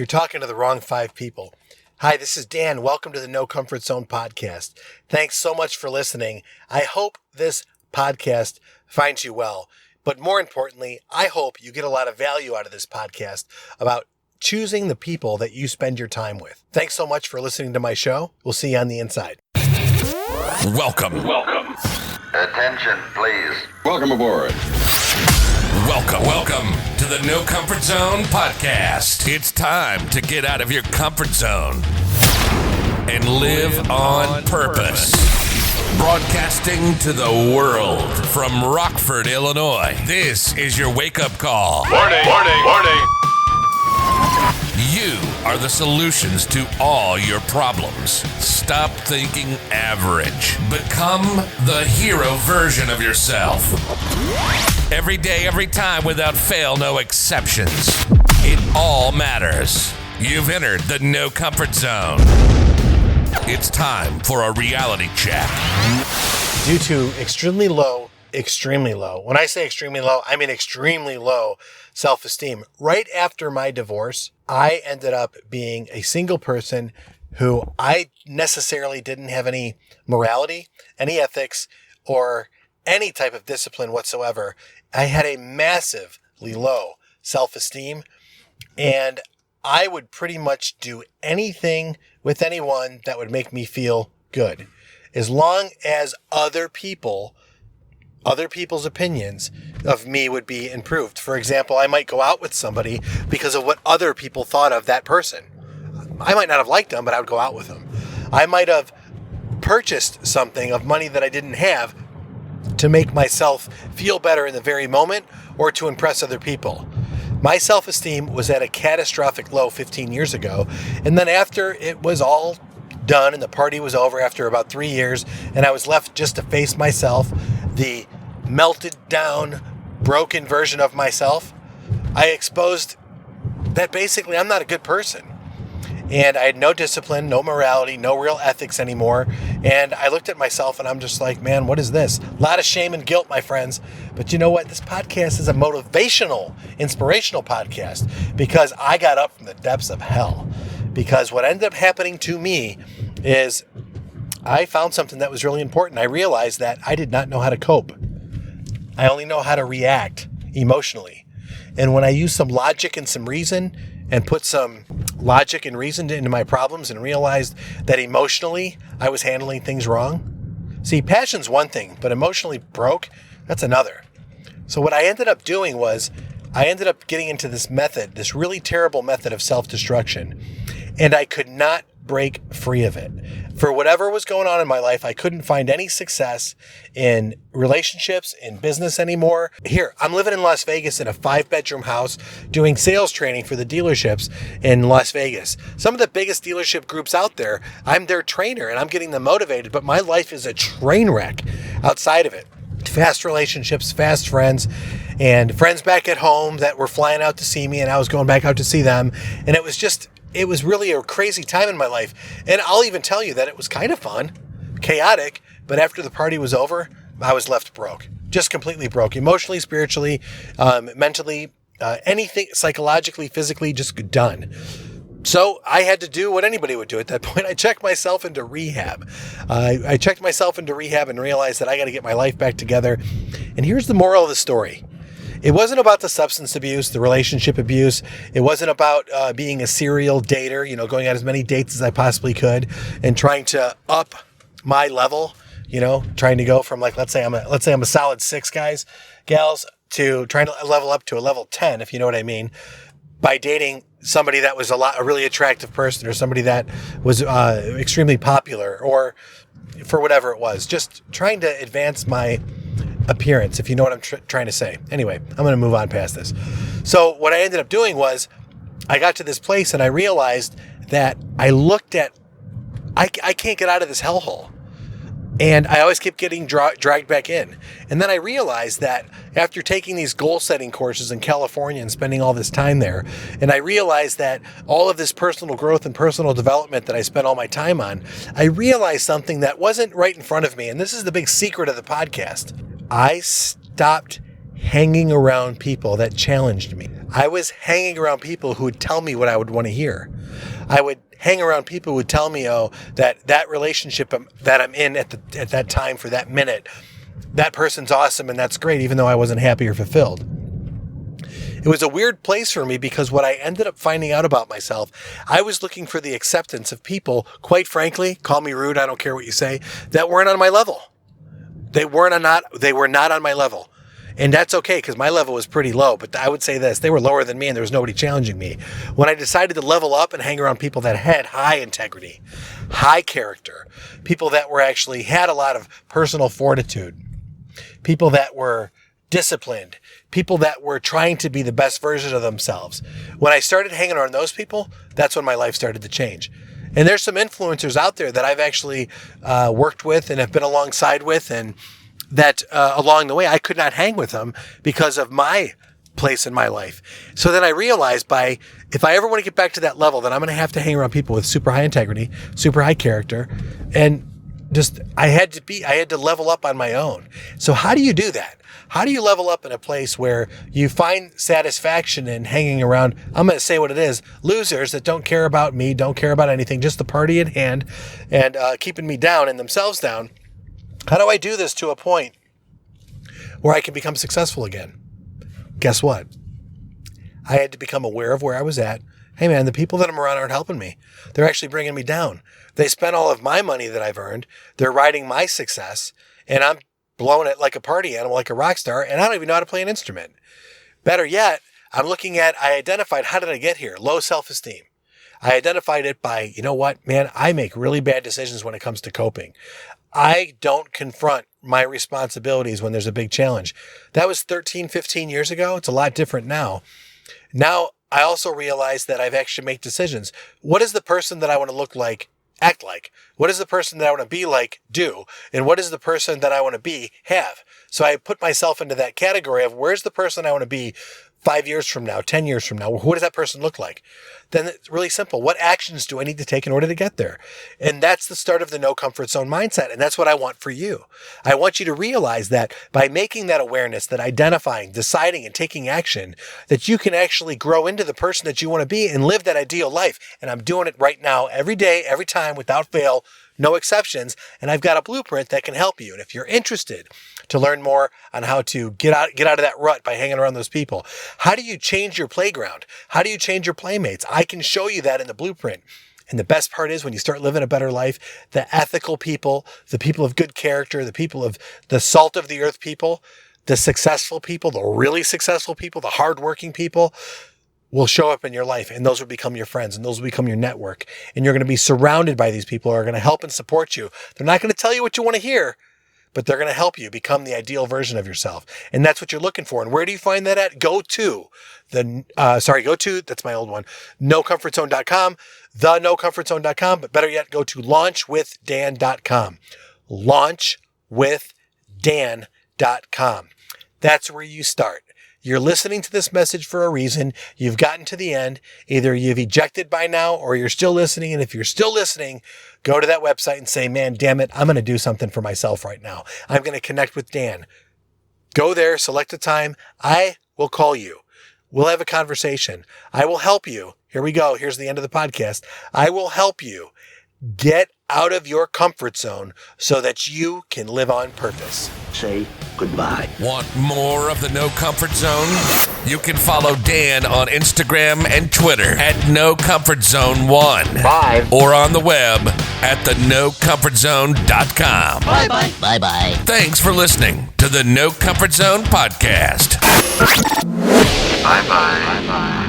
You're talking to the wrong 5 people. Hi, this is Dan. Welcome to the No Comfort Zone podcast. Thanks so much for listening. I hope this podcast finds you well. But more importantly, I hope you get a lot of value out of this podcast about choosing the people that you spend your time with. Thanks so much for listening to my show. We'll see you on the inside. Welcome. Attention, please. Welcome aboard. Welcome to the No Comfort Zone podcast. It's time to get out of your comfort zone and live on purpose. Broadcasting to the world from Rockford, Illinois. This is your wake-up call. Warning. You are the solutions to all your problems. Stop thinking average. Become the hero version of yourself. Every day, every time, without fail, no exceptions. It all matters. You've entered the No Comfort Zone. It's time for a reality check. Due to extremely low, when I say extremely low, I mean extremely low self-esteem. Right after my divorce, I ended up being a single person who I necessarily didn't have any morality, any ethics, or any type of discipline whatsoever. I had a massively low self-esteem, and I would pretty much do anything with anyone that would make me feel good, as long as other people's opinions of me would be improved. For example, I might go out with somebody because of what other people thought of that person. I might not have liked them, but I would go out with them. I might have purchased something of money that I didn't have to make myself feel better in the very moment or to impress other people. My self-esteem was at a catastrophic low 15 years ago. And then after it was all done and the party was over after about 3 years, and I was left just to face myself, the melted down, broken version of myself, I exposed that basically I'm not a good person. And I had no discipline, no morality, no real ethics anymore. And I looked at myself and I'm just like, man, what is this? A lot of shame and guilt, my friends. But you know what? This podcast is a motivational, inspirational podcast because I got up from the depths of hell. Because what ended up happening to me is I found something that was really important. I realized that I did not know how to cope. I only know how to react emotionally. And when I use some logic and some reason and put some logic and reason into my problems and realized that emotionally I was handling things wrong. See, passion's one thing, but emotionally broke, that's another. So what I ended up doing was I ended up getting into this method, this really terrible method of self-destruction, and I could not break free of it. For whatever was going on in my life, I couldn't find any success in relationships, in business anymore. Here, I'm living in Las Vegas in a 5-bedroom house doing sales training for the dealerships in Las Vegas. Some of the biggest dealership groups out there, I'm their trainer and I'm getting them motivated, but my life is a train wreck outside of it. Fast relationships, fast friends, and friends back at home that were flying out to see me and I was going back out to see them. And it was really a crazy time in my life. And I'll even tell you that it was kind of fun, chaotic, but after the party was over, I was left broke. Just completely broke. Emotionally, spiritually, mentally, anything, psychologically, physically, just done. So I had to do what anybody would do at that point. I checked myself into rehab. I checked myself into rehab and realized that I got to get my life back together. And here's the moral of the story. It wasn't about the substance abuse, the relationship abuse. It wasn't about being a serial dater, going on as many dates as I possibly could and trying to up my level, trying to go from let's say I'm a solid 6 gals, to trying to level up to a level 10, if you know what I mean, by dating somebody that was a really attractive person or somebody that was extremely popular or for whatever it was, just trying to advance my appearance, if you know what I'm trying to say. Anyway, I'm going to move on past this. So what I ended up doing was I got to this place and I realized that I can't get out of this hellhole. And I always kept getting dragged back in. And then I realized that after taking these goal-setting courses in California and spending all this time there, and I realized that all of this personal growth and personal development that I spent all my time on, I realized something that wasn't right in front of me. And this is the big secret of the podcast. I stopped hanging around people that challenged me. I was hanging around people who would tell me what I would want to hear. I would hang around people who would tell me, that relationship that I'm in at that time for that minute, that person's awesome and that's great, even though I wasn't happy or fulfilled. It was a weird place for me because what I ended up finding out about myself, I was looking for the acceptance of people, quite frankly, call me rude, I don't care what you say, that weren't on my level. They were not on my level. And that's okay, because my level was pretty low. But I would say this, they were lower than me and there was nobody challenging me. When I decided to level up and hang around people that had high integrity, high character, people that were actually had a lot of personal fortitude, people that were disciplined, people that were trying to be the best version of themselves. When I started hanging around those people, that's when my life started to change. And there's some influencers out there that I've actually worked with and have been alongside with, and that along the way I could not hang with them because of my place in my life. So then I realized if I ever want to get back to that level, then I'm going to have to hang around people with super high integrity, super high character, and I had to level up on my own. So how do you do that? How do you level up in a place where you find satisfaction in hanging around, I'm going to say what it is, losers that don't care about me, don't care about anything, just the party at hand, and keeping me down and themselves down? How do I do this to a point where I can become successful again? Guess what? I had to become aware of where I was at. Hey man, the people that I'm around aren't helping me. They're actually bringing me down. They spent all of my money that I've earned. They're riding my success, and I'm blowing it like a party animal, like a rock star, and I don't even know how to play an instrument. Better yet, I identified, how did I get here? Low self-esteem. I identified it by, you know what, man, I make really bad decisions when it comes to coping. I don't confront my responsibilities when there's a big challenge. That was 13, 15 years ago. It's a lot different now. Now, I also realize that I've actually made decisions. What is the person that I want to look like, act like? What is the person that I want to be like, do? And what is the person that I want to be, have? So I put myself into that category of where's the person I want to be 5 years from now, 10 years from now? What does that person look like? Then it's really simple. What actions do I need to take in order to get there? And that's the start of the no comfort zone mindset. And that's what I want for you. I want you to realize that by making that awareness, that identifying, deciding, and taking action, that you can actually grow into the person that you want to be and live that ideal life. And I'm doing it right now, every day, every time, without fail, no exceptions. And I've got a blueprint that can help you. And if you're interested to learn more on how to get out of that rut by hanging around those people, how do you change your playground? How do you change your playmates? I can show you that in the blueprint. And the best part is when you start living a better life, the ethical people, the people of good character, the people of the salt of the earth people, the successful people, the really successful people, the hardworking people will show up in your life, and those will become your friends, and those will become your network. And you're going to be surrounded by these people who are going to help and support you. They're not going to tell you what you want to hear, but they're going to help you become the ideal version of yourself. And that's what you're looking for. And where do you find that at? Go to, that's my old one, NoComfortZone.com, NoComfortZone.com, but better yet, go to LaunchWithDan.com. LaunchWithDan.com. That's where you start. You're listening to this message for a reason. You've gotten to the end. Either you've ejected by now or you're still listening. And if you're still listening, go to that website and say, man, damn it, I'm going to do something for myself right now. I'm going to connect with Dan. Go there, select a time. I will call you. We'll have a conversation. I will help you. Here we go. Here's the end of the podcast. I will help you get out of your comfort zone so that you can live on purpose. Say goodbye. Want more of the No Comfort Zone? You can follow Dan on Instagram and Twitter at NoComfortZone1. Bye. Or on the web at thenocomfortzone.com. Bye-bye. Bye-bye. Thanks for listening to the No Comfort Zone podcast. Bye-bye. Bye-bye.